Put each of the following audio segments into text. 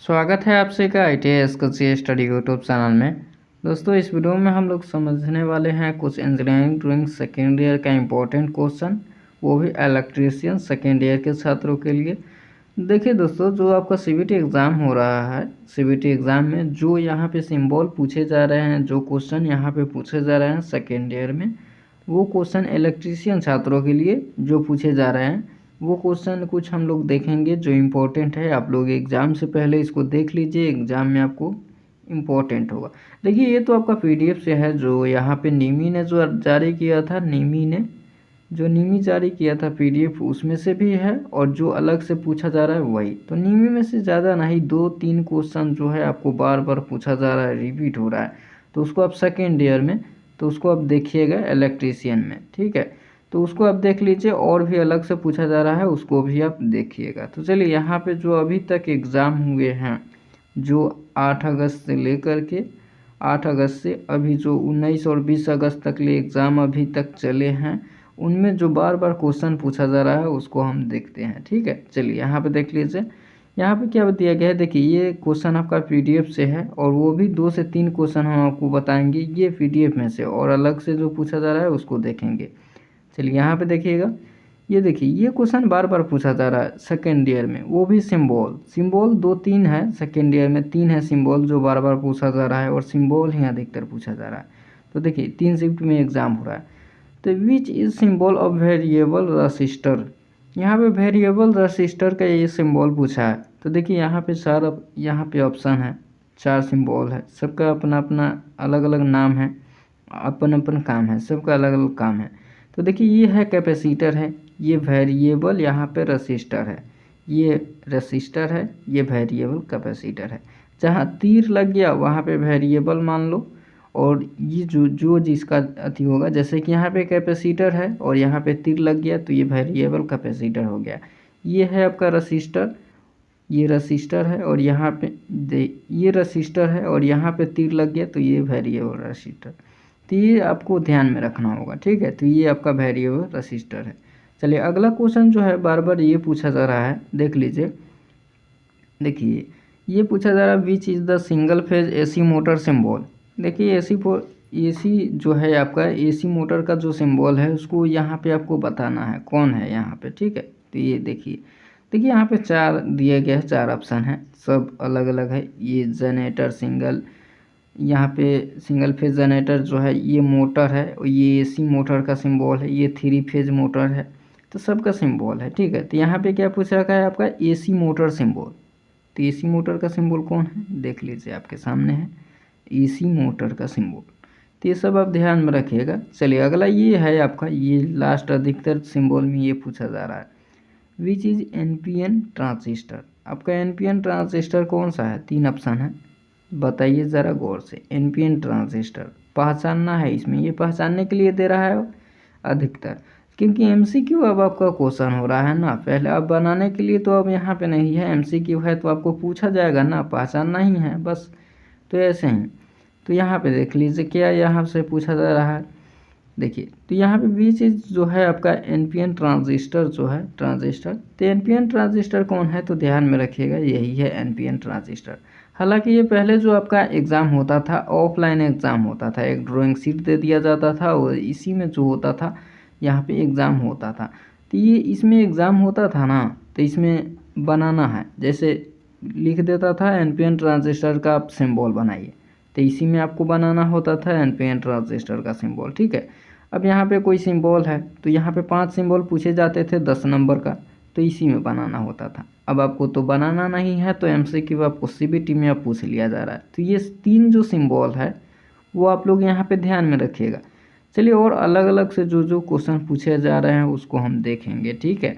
स्वागत है आपसे का ITS कच्ची स्टडी यूट्यूब चैनल में। दोस्तों, इस वीडियो में हम लोग समझने वाले हैं कुछ इंजीनियरिंग ड्राइंग सेकेंड ईयर का इम्पोर्टेंट क्वेश्चन, वो भी इलेक्ट्रीशियन सेकेंड ईयर के छात्रों के लिए। देखिए दोस्तों, जो आपका CBT एग्ज़ाम हो रहा है, CBT एग्ज़ाम में जो यहाँ पे सिंबल पूछे जा रहे हैं, जो क्वेश्चन यहाँ पे पूछे जा रहे हैं सेकेंड ईयर में, वो क्वेश्चन इलेक्ट्रीशियन छात्रों के लिए जो पूछे जा रहे हैं, वो क्वेश्चन कुछ हम लोग देखेंगे जो इम्पोर्टेंट है। आप लोग एग्ज़ाम से पहले इसको देख लीजिए, एग्ज़ाम में आपको इम्पोर्टेंट होगा। देखिए, ये तो आपका PDF से है, जो यहाँ पे निमी ने जो जारी किया था, निमी जारी किया था PDF, उसमें से भी है, और जो अलग से पूछा जा रहा है वही। तो निमी में से ज़्यादा नहीं, 2-3 क्वेश्चन जो है आपको बार बार पूछा जा रहा है, रिपीट हो रहा है, तो उसको आप सेकेंड ईयर में, तो उसको आप देखिएगा इलेक्ट्रीशियन में, ठीक है। तो उसको आप देख लीजिए, और भी अलग से पूछा जा रहा है, उसको भी आप देखिएगा। तो चलिए, यहाँ पे जो अभी तक एग्ज़ाम हुए हैं, जो 8 अगस्त से लेकर के 8 अगस्त से अभी जो 19 और 20 अगस्त तक ले एग्ज़ाम अभी तक चले हैं, उनमें जो बार बार क्वेश्चन पूछा जा रहा है उसको हम देखते हैं, ठीक है। चलिए, यहाँ पे देख लीजिए, यहाँ पे क्या दिया गया है। देखिए, ये क्वेश्चन आपका PDF से है, और वो भी 2 से 3 क्वेश्चन हम आपको बताएंगे ये PDF में से, और अलग से जो पूछा जा रहा है उसको देखेंगे। चलिए, यहाँ पे देखिएगा, ये देखिए, ये क्वेश्चन बार बार पूछा जा रहा है सेकेंड ईयर में, वो भी सिंबल 2-3 है सेकेंड ईयर में, 3 है सिंबल जो बार बार पूछा जा रहा है, और सिंबल ही अधिकतर पूछा जा रहा है। तो देखिए, 3 शिफ्ट में एग्जाम हो रहा है। तो which is symbol of variable resistor, यहाँ पे वेरिएबल रजिस्टर का ये सिंबल पूछा है। तो देखिए, यहाँ पे ऑप्शन है, 4 सिंबल है, सबका अपना अपना अलग अलग नाम है, अपन अपन काम है, सबका अलग अलग काम है। तो देखिए, ये है कैपेसिटर है, ये वेरिएबल यहाँ पे रजिस्टर है, ये रजिस्टर है, ये वेरिएबल कैपेसिटर है। जहाँ तीर लग गया वहाँ पे वेरिएबल मान लो, और ये जो जिसका अति होगा, जैसे कि यहाँ पे कैपेसिटर है और यहाँ पे तीर लग गया तो ये वेरिएबल कैपेसिटर हो गया। ये है आपका रजिस्टर, ये रजिस्टर है, और यहाँ पे ये रजिस्टर है, और यहाँ पे तीर लग गया तो ये वेरिएबल रजिस्टर। तो ये आपको ध्यान में रखना होगा, ठीक है। तो ये आपका वेरिएबल रजिस्टर है। चलिए, अगला क्वेश्चन जो है बार बार ये पूछा जा रहा है, देख लीजिए। देखिए, ये पूछा जा रहा है which is the single phase AC motor symbol. देखिए, AC जो है आपका AC मोटर का जो सिंबल है उसको यहाँ पे आपको बताना है कौन है यहाँ पे, ठीक है। तो ये देखिए यहाँ पे 4 दिए गए हैं, 4 ऑप्शन है, सब अलग अलग है। ये जनरेटर यहाँ पे सिंगल फेज जनरेटर जो है ये मोटर है, और ये AC मोटर का सिंबल है, ये 3 फेज मोटर है, तो सबका सिंबल है, ठीक है। तो यहाँ पे क्या पूछ रखा है आपका AC मोटर सिंबल। तो AC मोटर का सिंबल कौन है, देख लीजिए, आपके सामने है AC मोटर का सिंबल। तो ये सब आप ध्यान में रखिएगा। चलिए, अगला ये है आपका, ये लास्ट अधिकतर सिंबल में ये पूछा जा रहा है, विच इज NPN ट्रांजिस्टर। आपका NPN ट्रांजिस्टर कौन सा है, 3 ऑप्शन है, बताइए ज़रा गौर से। NPN ट्रांजिस्टर पहचानना है, इसमें ये पहचानने के लिए दे रहा है अधिकतर, क्योंकि MCQ अब आपका क्वेश्चन हो रहा है ना, पहले अब बनाने के लिए तो अब यहाँ पे नहीं है, MCQ है तो आपको पूछा जाएगा ना, पहचानना ही है बस। तो ऐसे ही, तो यहाँ पे देख लीजिए क्या यहाँ से पूछा जा रहा है। देखिए, तो यहाँ पे बीच जो है आपका NPN ट्रांजिस्टर जो है ट्रांजिस्टर, तो NPN ट्रांजिस्टर कौन है, तो ध्यान में रखिएगा, यही है NPN ट्रांजिस्टर। हालांकि ये पहले जो आपका एग्ज़ाम होता था, ऑफलाइन एग्ज़ाम होता था, एक ड्राइंग शीट दे दिया जाता था, और इसी में जो होता था यहाँ पे एग्ज़ाम होता था। तो ये इसमें एग्ज़ाम होता था ना, तो इसमें बनाना है, जैसे लिख देता था NPN ट्रांजिस्टर का आप सिंबल बनाइए, तो इसी में आपको बनाना होता था NPN ट्रांजिस्टर का सिंबल, ठीक है। अब यहाँ पे कोई सिंबल है, तो यहाँ पे 5 सिंबल पूछे जाते थे 10 नंबर का, तो इसी में बनाना होता था। अब आपको तो बनाना नहीं है, तो MCQ आपको CBT में आप पूछ लिया जा रहा है। तो ये 3 जो सिंबल है वो आप लोग यहाँ पे ध्यान में रखिएगा। चलिए, और अलग अलग से जो क्वेश्चन पूछे जा रहे हैं उसको हम देखेंगे, ठीक है।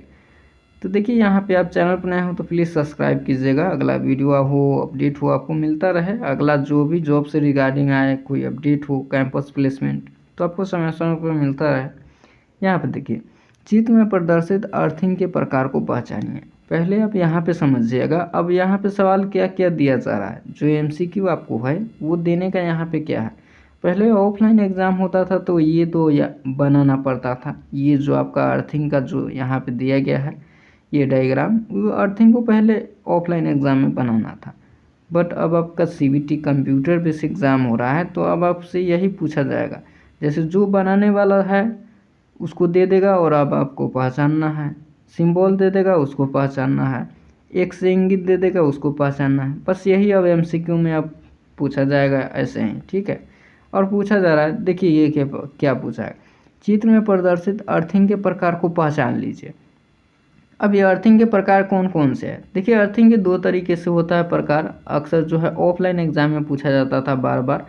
तो देखिए, यहाँ पे आप चैनल पर नए हो तो प्लीज़ सब्सक्राइब कीजिएगा, अगला वीडियो हो अपडेट हो आपको मिलता रहे, अगला जो भी जॉब से रिगार्डिंग आए, कोई अपडेट हो, कैंपस प्लेसमेंट, तो आपको समय समय पर मिलता रहे। यहाँ पे देखिए, चित्र में प्रदर्शित अर्थिंग के प्रकार को पहचानिए। पहले आप यहाँ पे समझिएगा। अब यहाँ पे सवाल क्या क्या दिया जा रहा है, जो MCQ आपको है वो देने का यहाँ पे क्या है। पहले ऑफलाइन एग्ज़ाम होता था तो ये तो बनाना पड़ता था, ये जो आपका अर्थिंग का जो यहाँ पे दिया गया है ये डायग्राम, अर्थिंग को पहले ऑफलाइन एग्ज़ाम में बनाना था। बट अब आपका CBT कंप्यूटर बेस्ड एग्ज़ाम हो रहा है, तो अब आपसे यही पूछा जाएगा, जैसे जो बनाने वाला है उसको दे देगा और अब आपको पहचानना है, सिंबल दे देगा उसको पहचानना है, एक से इंगित दे देगा उसको पहचानना है। बस यही अब MCQ में अब पूछा जाएगा ऐसे ही, ठीक है। और पूछा जा रहा है, देखिए ये क्या पूछा है, चित्र में प्रदर्शित अर्थिंग के प्रकार को पहचान लीजिए। अब ये अर्थिंग के प्रकार कौन कौन से हैं? देखिए अर्थिंग के दो तरीके से होता है प्रकार, अक्सर जो है ऑफलाइन एग्जाम में पूछा जाता था बार बार।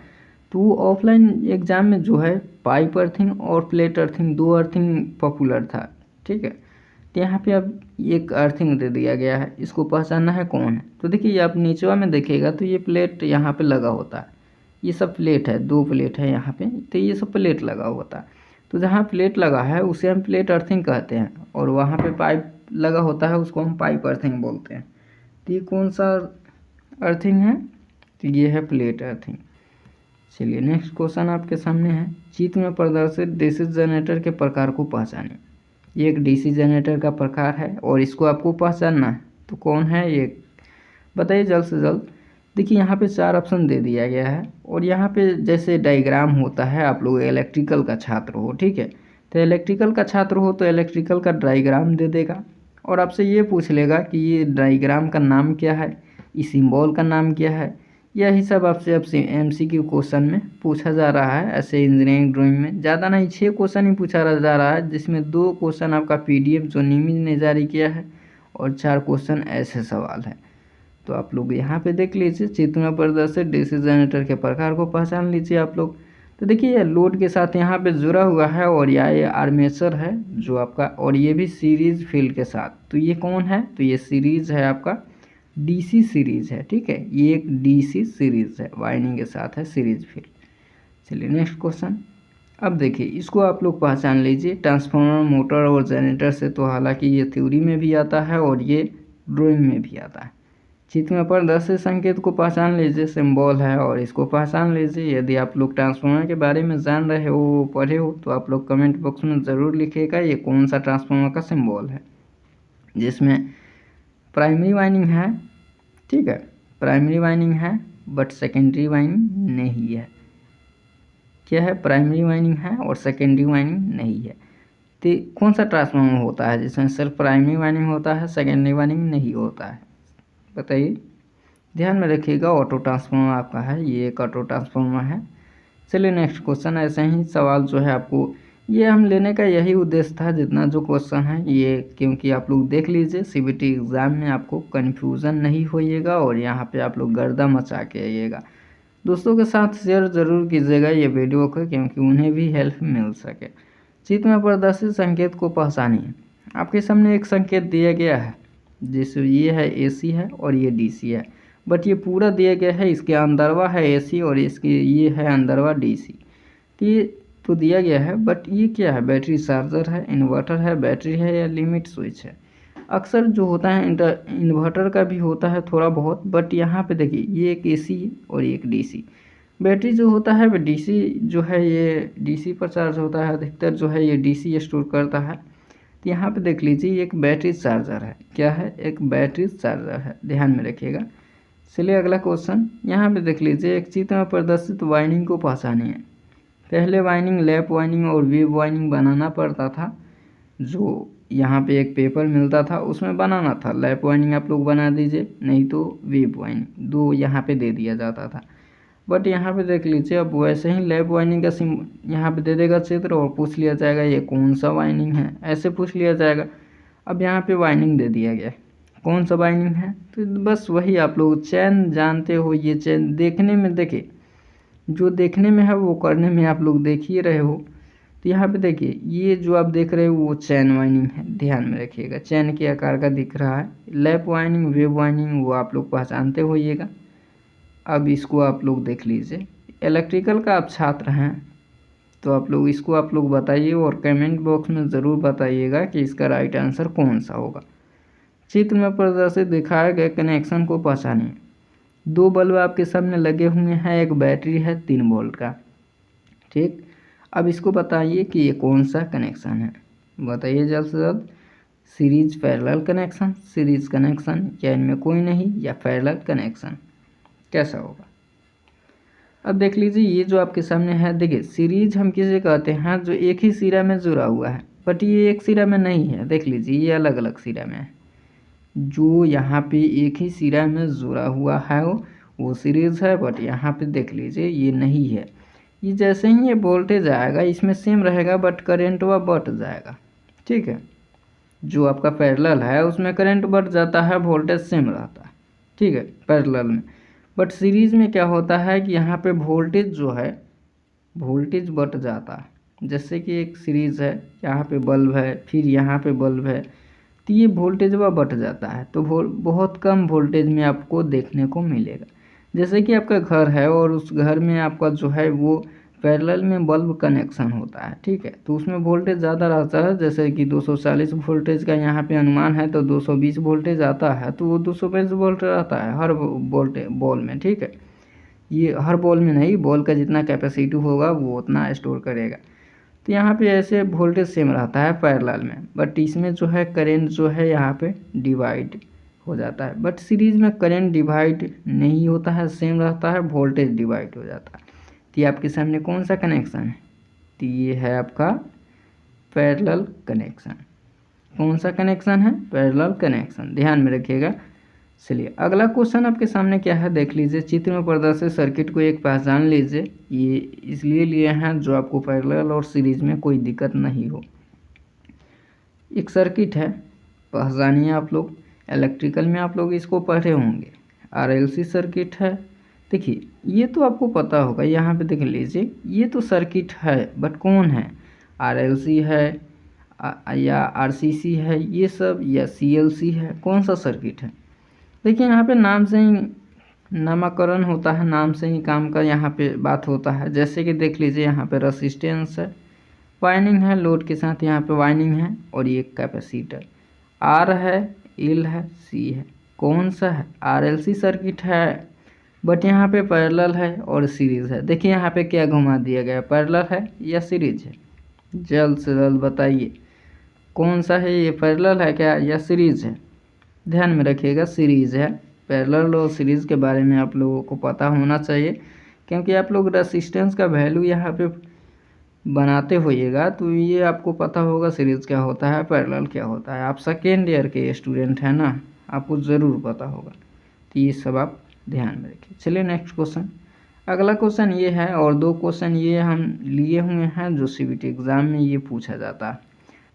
तो ऑफलाइन एग्जाम में जो है पाइप अर्थिंग और प्लेट अर्थिंग, दो अर्थिंग पॉपुलर था, ठीक है। तो यहाँ पे अब एक अर्थिंग दे दिया गया है, इसको पहचानना है कौन है। तो देखिए आप नीचवा में देखिएगा तो ये प्लेट यहाँ पे लगा होता है, ये सब प्लेट है, दो प्लेट है यहाँ पे, तो ये सब प्लेट लगा होता है। तो जहाँ प्लेट लगा है उसे हम प्लेट अर्थिंग कहते हैं, और वहाँ पे पाइप लगा होता है उसको हम पाइप अर्थिंग बोलते हैं। तो ये कौन सा अर्थिंग है? तो ये है प्लेट अर्थिंग। चलिए नेक्स्ट क्वेश्चन आपके सामने है, चित्र में प्रदर्शित डीसी जनरेटर के प्रकार को पहचानिए। ये एक डीसी जनरेटर का प्रकार है और इसको आपको पहचानना है, तो कौन है ये बताइए जल्द से जल्द। देखिए यहाँ पे 4 ऑप्शन दे दिया गया है, और यहाँ पे जैसे डायग्राम होता है, आप लोग इलेक्ट्रिकल का छात्र हो, ठीक है, तो इलेक्ट्रिकल का छात्र हो तो इलेक्ट्रिकल का डायग्राम दे देगा, और आपसे ये पूछ लेगा कि ये डायग्राम का नाम क्या है, इस सिंबल का नाम क्या है। यही सब आपसे MCQ क्वेश्चन में पूछा जा रहा है। ऐसे इंजीनियरिंग ड्राइंग में ज़्यादा नहीं 6 क्वेश्चन ही पूछा जा रहा है, जिसमें 2 क्वेश्चन आपका PDF जो निमित ने जारी किया है, और 4 क्वेश्चन ऐसे सवाल है। तो आप लोग यहाँ पे देख लीजिए, चित्र में प्रदर्शित डीसी जनरेटर के प्रकार को पहचान लीजिए आप लोग। तो देखिए ये लोड के साथ यहाँ पे जुड़ा हुआ है, और ये आर्मेचर है जो आपका, और ये भी सीरीज फील्ड के साथ। तो ये कौन है? तो ये सीरीज है आपका, DC सीरीज है, ठीक है, ये एक DC सीरीज है, वाइंडिंग के साथ है, सीरीज फील्ड। चलिए नेक्स्ट क्वेश्चन। अब देखिए इसको आप लोग पहचान लीजिए, ट्रांसफार्मर, मोटर और जनरेटर से तो हालांकि ये थ्योरी में भी आता है और ये ड्राइंग में भी आता है। चित्र में प्रदर्शित संकेत को पहचान लीजिए, सिंबल है और इसको पहचान लीजिए। यदि आप लोग ट्रांसफार्मर के बारे में जान रहे हो, पढ़े हो, तो आप लोग कमेंट बॉक्स में ज़रूर लिखिएगा ये कौन सा ट्रांसफार्मर का सिंबल है, जिसमें प्राइमरी वाइंडिंग है, ठीक है, प्राइमरी वाइंडिंग है बट सेकेंडरी वाइंडिंग नहीं है। क्या है? प्राइमरी वाइंडिंग है और सेकेंडरी वाइंडिंग नहीं है। तो कौन सा ट्रांसफार्मर होता है जिसमें सिर्फ प्राइमरी वाइंडिंग होता है, सेकेंडरी वाइंडिंग नहीं होता है? बताइए, ध्यान में रखिएगा। ऑटो ट्रांसफार्मर आपका है, ये एक ऑटो ट्रांसफार्मर है। चलिए नेक्स्ट क्वेश्चन। ऐसे ही सवाल जो है आपको ये हम लेने का यही उद्देश्य था, जितना जो क्वेश्चन है ये, क्योंकि आप लोग देख लीजिए CBT एग्ज़ाम में आपको कन्फ्यूज़न नहीं होइएगा और यहाँ पे आप लोग गर्दा मचा के आइएगा। दोस्तों के साथ शेयर ज़रूर कीजिएगा ये वीडियो को, क्योंकि उन्हें भी हेल्प मिल सके। चित्र में प्रदर्शित संकेत को पहचानिए। आपके सामने एक संकेत दिया गया है, जैसे ये है AC है और ये DC है, बट ये पूरा दिया गया है, इसके अंदरवा है AC और इसके ये है अंदरवा DC। ये तो दिया गया है, बट ये क्या है? बैटरी चार्जर है, इन्वर्टर है, बैटरी है या लिमिट स्विच है? अक्सर जो होता है इन्वर्टर का भी होता है थोड़ा बहुत, बट यहाँ पे देखिए ये एक AC और एक DC। बैटरी जो होता है वह DC जो है ये DC पर चार्ज होता है, अधिकतर जो है ये DC स्टोर करता है। तो यहाँ पे देख लीजिए एक बैटरी चार्जर है। क्या है? एक बैटरी चार्जर है, ध्यान में रखिएगा। चलिए अगला क्वेश्चन। यहाँ पे देख लीजिए, एक चित्र में प्रदर्शित वाइंडिंग को पहचानिए। पहले वाइंडिंग लैप वाइंडिंग और वेव वाइंडिंग बनाना पड़ता था, जो यहाँ पे एक पेपर मिलता था उसमें बनाना था। लैप वाइंडिंग आप लोग बना दीजिए, नहीं तो वेव वाइंडिंग, दो यहाँ पे दे दिया जाता था। बट यहाँ पे देख लीजिए, अब वैसे ही लैप वाइंडिंग का सिम यहाँ पे दे देगा चित्र और पूछ लिया जाएगा ये कौन सा वाइंडिंग है, ऐसे पूछ लिया जाएगा। अब यहाँ पे वाइंडिंग दे दिया गया, कौन सा वाइंडिंग है? तो बस वही आप लोग चैन जानते हो, ये चैन देखने में, देखे जो देखने में है वो करने में आप लोग देख ही रहे हो। तो यहाँ पे देखिए ये जो आप देख रहे हो वो चैन वाइंडिंग है, ध्यान में रखिएगा, चैन के आकार का दिख रहा है। लैप वाइंडिंग, वेव वाइंडिंग वो आप लोग पहचानते होइएगा। अब इसको आप लोग देख लीजिए, इलेक्ट्रिकल का आप छात्र हैं तो आप लोग इसको आप लोग बताइए और कमेंट बॉक्स में ज़रूर बताइएगा कि इसका राइट आंसर कौन सा होगा। चित्र में प्रदर्शित दिखाए गए कनेक्शन को पहचानिए। दो बल्ब आपके सामने लगे हुए हैं, एक बैटरी है 3 वोल्ट का, ठीक। अब इसको बताइए कि ये कौन सा कनेक्शन है, बताइए जल्द से जल्द। Series parallel connection, series connection या इनमें कोई नहीं, या पैरेलल कनेक्शन। कैसा होगा। अब देख लीजिए ये जो आपके सामने है, देखिए सीरीज हम किसे कहते हैं, जो एक ही सिरा में जुड़ा हुआ है, बट ये एक सिरा में नहीं है। देख लीजिए ये अलग अलग सिरा में है। जो यहाँ पे एक ही सिरा में जुड़ा हुआ है वो सीरीज है, बट यहाँ पे देख लीजिए ये नहीं है। ये जैसे ही ये वोल्टेज आएगा इसमें सेम रहेगा, बट करंट वह बढ़ जाएगा। ठीक है, जो आपका पैरेलल है उसमें करंट बढ़ जाता है, वोल्टेज सेम रहता है। ठीक है, पैरेलल में। बट सीरीज में क्या होता है कि यहाँ पे वोल्टेज जो है, वोल्टेज बढ़ जाता है। जैसे कि एक सीरीज है, यहाँ पे बल्ब है, फिर यहाँ पे बल्ब है, तो ये वोल्टेज वह बढ़ जाता है, तो बहुत कम वोल्टेज में आपको देखने को मिलेगा। जैसे कि आपका घर है और उस घर में आपका जो है वो पैरेलल में बल्ब कनेक्शन होता है। ठीक है, तो उसमें वोल्टेज ज़्यादा रहता है। जैसे कि 240 वोल्टेज का यहाँ पे अनुमान है, तो 220 वोल्टेज आता है, तो वो 220 वोल्ट रहता है हर बॉल में। ठीक है, ये हर बॉल में नहीं, बॉल का जितना कैपेसिटी होगा वो उतना स्टोर करेगा। तो यहाँ पे ऐसे वोल्टेज सेम रहता है पैरेलल में, बट इसमें जो है करेंट जो है यहाँ पे डिवाइड हो जाता है। बट सीरीज में करंट डिवाइड नहीं होता है, सेम रहता है, वोल्टेज डिवाइड हो जाता है। तो ये आपके सामने कौन सा कनेक्शन है, तो ये है आपका पैरेलल कनेक्शन। कौन सा कनेक्शन है, पैरेलल कनेक्शन, ध्यान में रखिएगा। चलिए अगला क्वेश्चन आपके सामने क्या है, देख लीजिए। चित्र में प्रदर्शित सर्किट को एक पहचान लीजिए। ये इसलिए लिए हैं जो आपको पैरेलल और सीरीज में कोई दिक्कत नहीं हो। एक सर्किट है, पहचानिए आप लोग। इलेक्ट्रिकल में आप लोग इसको पढ़े होंगे, आरएलसी सर्किट है। देखिए ये तो आपको पता होगा, यहाँ पे देख लीजिए ये तो सर्किट है, बट कौन है, आरएलसी है या आरसीसी है ये सब, या सीएलसी है, कौन सा सर्किट है। देखिए यहाँ पे नाम से ही नामकरण होता है, नाम से ही काम का यहाँ पे बात होता है। जैसे कि देख लीजिए यहाँ पे रेसिस्टेंस है, वाइंडिंग है, लोड के साथ यहाँ पे वाइंडिंग है, और ये कैपेसिटर, आर है, एल है, सी है। कौन सा है, आरएलसी सर्किट है, बट यहाँ पे पैरेलल है और सीरीज है। देखिए यहाँ पे क्या घुमा दिया गया, पैरेलल है या सीरीज है, जल्द से जल्द बताइए कौन सा है, ये पैरेलल है क्या या सीरीज है। ध्यान में रखिएगा, सीरीज है। पैरेलल और सीरीज के बारे में आप लोगों को पता होना चाहिए, क्योंकि आप लोग रेसिस्टेंस का वैल्यू यहाँ पे बनाते होइएगा, तो ये आपको पता होगा सीरीज क्या होता है, पैरेलल क्या होता है। आप सेकेंड ईयर के स्टूडेंट हैं ना, आपको ज़रूर पता होगा, तो ये सब आप ध्यान में रखिए। चलिए नेक्स्ट क्वेश्चन। अगला क्वेश्चन ये है, और दो क्वेश्चन ये हम लिए हुए हैं जो सीबीटी एग्ज़ाम में ये पूछा जाता है।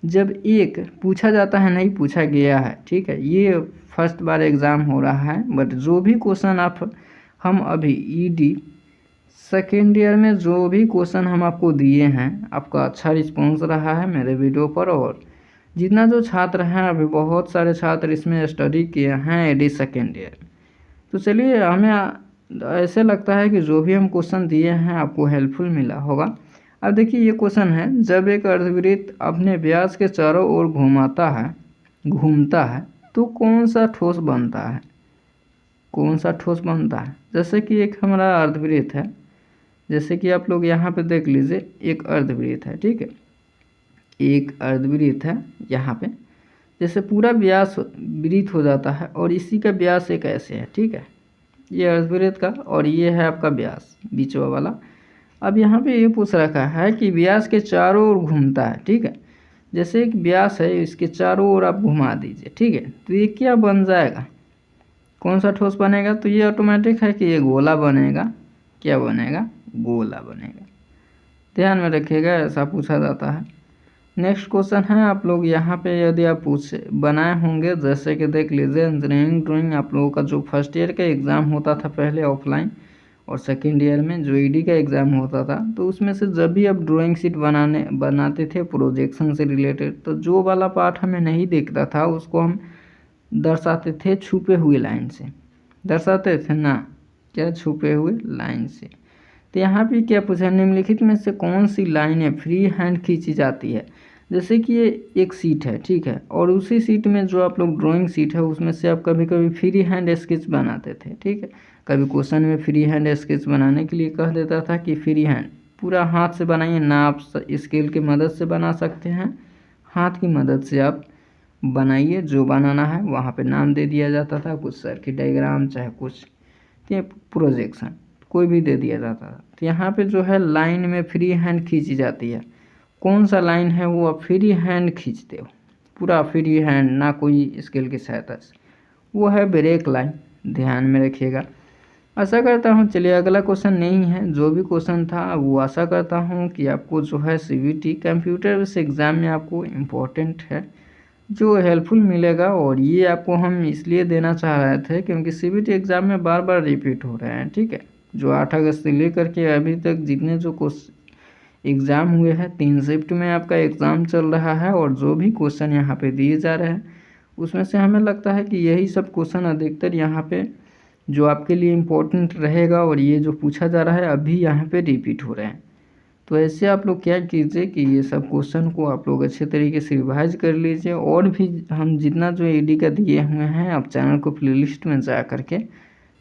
जब एक पूछा जाता है, नहीं पूछा गया है, ठीक है, ये फर्स्ट बार एग्ज़ाम हो रहा है, बट जो भी क्वेश्चन हम अभी ईडी सेकेंड ईयर में जो भी क्वेश्चन हम आपको दिए हैं, आपका अच्छा रिस्पॉन्स रहा है मेरे वीडियो पर। और जितना जो छात्र हैं, अभी बहुत सारे छात्र इसमें स्टडी किए हैं ईडी सेकेंड ईयर। तो चलिए, हमें ऐसे लगता है कि जो भी हम क्वेश्चन दिए हैं आपको हेल्पफुल मिला होगा। अब देखिए ये क्वेश्चन है, जब एक अर्धवृत्त अपने व्यास के चारों ओर घूमता है तो कौन सा ठोस बनता है, कौन सा ठोस बनता है। जैसे कि एक हमारा अर्धवृत्त है, जैसे कि आप लोग यहाँ पे देख लीजिए, एक अर्धवृत्त है, ठीक है, एक अर्धवृत्त है यहाँ पे, जैसे पूरा व्यास वृत्त हो जाता है, और इसी का व्यास एक ऐसे है, ठीक है, ये अर्धवृत्त का, और ये है आपका व्यास बीचवा वाला। अब यहाँ पे ये पूछ रखा है कि व्यास के चारों ओर घूमता है, ठीक है, जैसे एक व्यास है, इसके चारों ओर आप घुमा दीजिए, ठीक है, तो ये क्या बन जाएगा, कौन सा ठोस बनेगा। तो ये ऑटोमेटिक है कि ये गोला बनेगा, क्या बनेगा, गोला बनेगा। ध्यान में रखिएगा, ऐसा पूछा जाता है। नेक्स्ट क्वेश्चन है, आप लोग यहाँ पे यदि आप बनाए होंगे, जैसे कि देख लीजिए, इंजीनियरिंग ड्राइंग आप लोगों का जो फर्स्ट ईयर का एग्ज़ाम होता था पहले ऑफलाइन, और सेकेंड ईयर में जो ईडी का एग्ज़ाम होता था, तो उसमें से जब भी आप ड्राइंग शीट बनाते थे प्रोजेक्शन से रिलेटेड, तो जो वाला पार्ट हमें नहीं दिखता था उसको हम दर्शाते थे छुपे हुए लाइन से, दर्शाते थे ना, क्या, छुपे हुए लाइन से। तो यहाँ पे क्या पूछा, निम्नलिखित में से कौन सी लाइनें फ्री हैंड खींची जाती है। जैसे कि ये एक सीट है, ठीक है, और उसी सीट में जो आप लोग ड्राइंग सीट है उसमें से आप कभी कभी फ्री हैंड स्केच बनाते थे, ठीक है, कभी क्वेश्चन में फ्री हैंड स्केच बनाने के लिए कह देता था कि फ्री हैंड पूरा हाथ से बनाइए ना, आप स्केल की मदद से बना सकते हैं, हाथ की मदद से आप बनाइए, जो बनाना है वहाँ पे नाम दे दिया जाता था, कुछ सर्किट डायग्राम चाहे कुछ। कि प्रोजेक्शन कोई भी दे दिया जाता था। तो यहाँ पे जो है लाइन में फ्री हैंड खींची जाती है। कौन सा लाइन है वो आप फ्री हैंड खींचते हो, पूरा फ्री हैंड, ना कोई स्केल की सहायता से, वो है ब्रेक लाइन। ध्यान में रखिएगा। आशा करता हूँ, चलिए अगला क्वेश्चन नहीं है, जो भी क्वेश्चन था वो आशा करता हूँ कि आपको जो है CBT कंप्यूटर बेस्ड एग्ज़ाम में आपको इम्पोर्टेंट है, जो हेल्पफुल मिलेगा। और ये आपको हम इसलिए देना चाह रहे थे क्योंकि CBT एग्ज़ाम में बार बार रिपीट हो रहे हैं, ठीक है। जो 8 अगस्त से लेकर के अभी तक जितने जो एग्ज़ाम हुए हैं, 3 शिफ्ट में आपका एग्ज़ाम चल रहा है, और जो भी क्वेश्चन यहाँ पे दिए जा रहे हैं उसमें से हमें लगता है कि यही सब क्वेश्चन अधिकतर यहाँ पे जो आपके लिए इम्पोर्टेंट रहेगा, और ये जो पूछा जा रहा है अभी यहाँ पे रिपीट हो रहे हैं। तो ऐसे आप लोग क्या कीजिए कि ये सब क्वेश्चन को आप लोग अच्छे तरीके से रिवाइज कर लीजिए, और भी हम जितना जो ED का दिए हुए हैं आप चैनल को प्लेलिस्ट में जा करके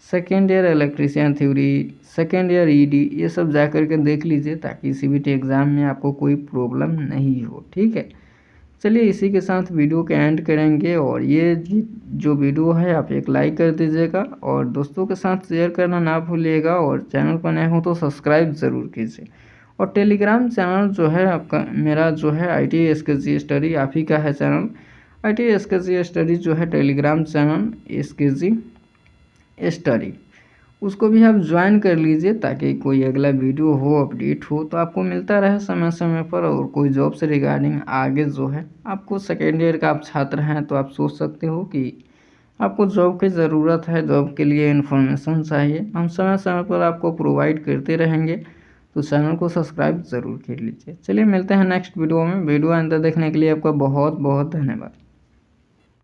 second year electrician theory, second year ED, ये सब जा करके देख लीजिए, ताकि CBT एग्ज़ाम में आपको कोई प्रॉब्लम नहीं हो, ठीक है। चलिए इसी के साथ वीडियो के एंड करेंगे, और ये जो वीडियो है आप एक लाइक कर दीजिएगा, और दोस्तों के साथ शेयर करना ना भूलिएगा, और चैनल पर नए हो तो सब्सक्राइब ज़रूर कीजिए। और टेलीग्राम चैनल जो है आपका, मेरा जो है IT SKG स्टडी, आप ही का है चैनल IT SKG स्टडी, जो है टेलीग्राम चैनल SKG स्टडी, उसको भी आप ज्वाइन कर लीजिए, ताकि कोई अगला वीडियो हो, अपडेट हो तो आपको मिलता रहे समय समय पर। और कोई जॉब से रिगार्डिंग आगे जो है आपको, सेकेंड ईयर का आप छात्र हैं तो आप सोच सकते हो कि आपको जॉब की ज़रूरत है, जॉब के लिए इन्फॉर्मेशन चाहिए, हम समय समय पर आपको प्रोवाइड करते रहेंगे। तो चैनल को सब्सक्राइब ज़रूर कर लीजिए। चलिए मिलते हैं नेक्स्ट वीडियो में। वीडियो अंत देखने के लिए आपका बहुत बहुत धन्यवाद।